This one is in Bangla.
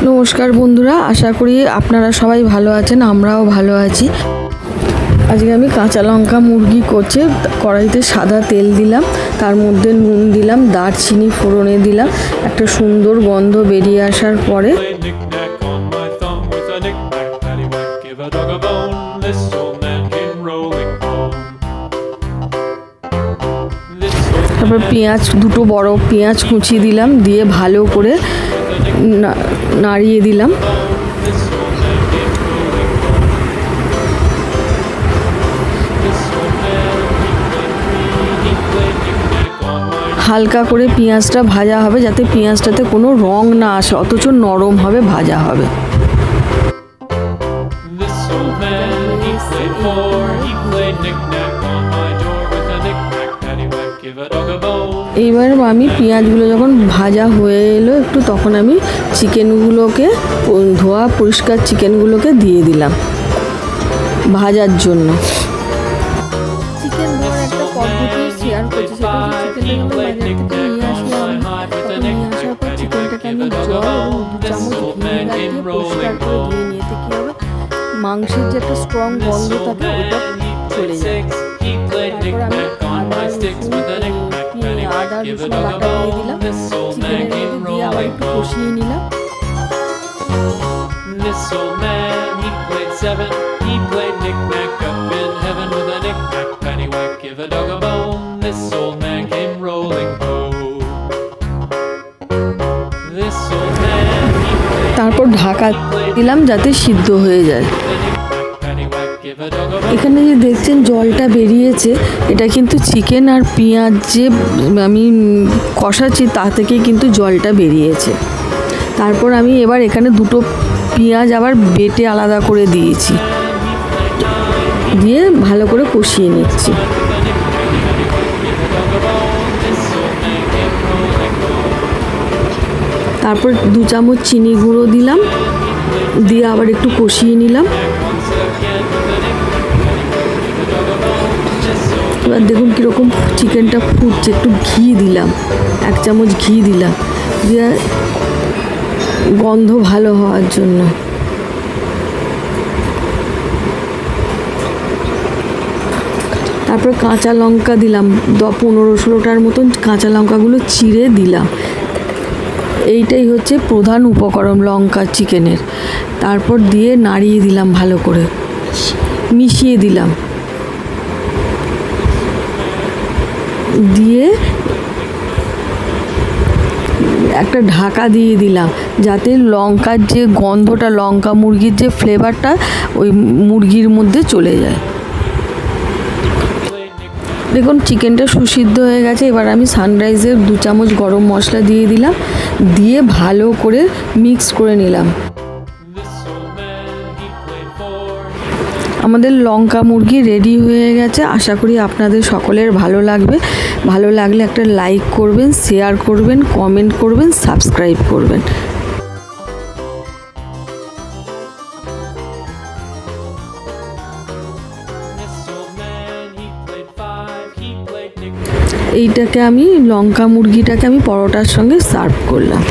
নমস্কার বন্ধুরা, আশা করি আপনারা সবাই ভালো আছেন, আমরাও ভালো আছি। আজকে আমি কাঁচা লঙ্কা মুরগি করছি। কড়াইতে সাদা তেল দিলাম, তার মধ্যে নুন দিলাম, দারচিনি ফোড়নে দিলাম। একটা সুন্দর গন্ধ বেরিয়ে আসার পরে তারপর পেঁয়াজ, দুটো বড় পেঁয়াজ কুচিয়ে দিলাম, দিয়ে ভালো করে নাড়িয়ে দিলাম। হালকা করে পেঁয়াজটা ভাজা হবে, যাতে পেঁয়াজটাতে কোনো রং না আসে, অথচ নরম হবে, ভাজা হবে। এইবার আমি পেঁয়াজগুলো যখন ভাজা হয়ে এলো একটু, তখন আমি চিকেনগুলোকে, ধোয়া পরিষ্কার চিকেনগুলোকে দিয়ে দিলাম ভাজার জন্য। চিকেন ধোয়ার একটা পদ্ধতি শেয়ার করছি, সেটা হচ্ছে চিকেনটা বাজার থেকে নিয়ে আসলাম, নিয়ে আসার পর চিকেনটাকে আমি জল এবং 2 চামচ ভিনেগার দিয়ে পরিষ্কার করে ধুয়ে নিয়ে, কী হবে, মাংসের যে একটা স্ট্রং গন্ধ থাকে ওটা চলে যায়। তারপর আমি আদা রসুন বাটা দিয়ে দিলাম, চিকেনের মধ্যে দিয়ে আবার একটু কষিয়ে নিলাম। তারপর ঢাকা দিলাম যাতে সিদ্ধ হয়ে যায়। এখানে যে দেখছেন জলটা বেরিয়েছে, এটা কিন্তু চিকেন আর পেঁয়াজ যে আমি কষাচ্ছি তা থেকে কিন্তু জলটা বেরিয়েছে। তারপর আমি এবার এখানে 2টো পেঁয়াজ আবার বেটে আলাদা করে দিয়েছি, দিয়ে ভালো করে কষিয়ে নিচ্ছি। তারপর 2 চামচ চিনি গুঁড়ো দিলাম, দিয়ে আবার একটু কষিয়ে নিলাম। এবার দেখুন কীরকম চিকেনটা ফুটছে। একটু ঘি দিলাম, 1 চামচ ঘি দিলাম, দিয়ে গন্ধ ভালো হওয়ার জন্য। তারপর কাঁচা লঙ্কা দিলাম, 15-16টার মতন কাঁচা লঙ্কাগুলো চিড়ে দিলাম। এইটাই হচ্ছে প্রধান উপকরণ লঙ্কা চিকেনের। তারপর দিয়ে নাড়িয়ে দিলাম, ভালো করে মিশিয়ে দিলাম, দিয়ে একটা ঢাকা দিয়ে দিলাম, যাতে লঙ্কার যে গন্ধটা, লঙ্কা মুরগির যে ফ্লেভারটা ওই মুরগির মধ্যে চলে যায়। দেখুন চিকেনটা সুসিদ্ধ হয়ে গেছে। এবার আমি সানরাইজের 2 চামচ গরম মশলা দিয়ে দিলাম, দিয়ে ভালো করে মিক্স করে নিলাম। আমাদের লঙ্কা মুরগি রেডি হয়ে গেছে। আশা করি আপনাদের সকলের ভালো লাগবে। ভালো লাগলে একটা লাইক করবেন, শেয়ার করবেন, কমেন্ট করবেন, সাবস্ক্রাইব করবেন। এইটাকে আমি লঙ্কা মুরগিটাকে আমি পরোটার সঙ্গে সার্ভ করলাম।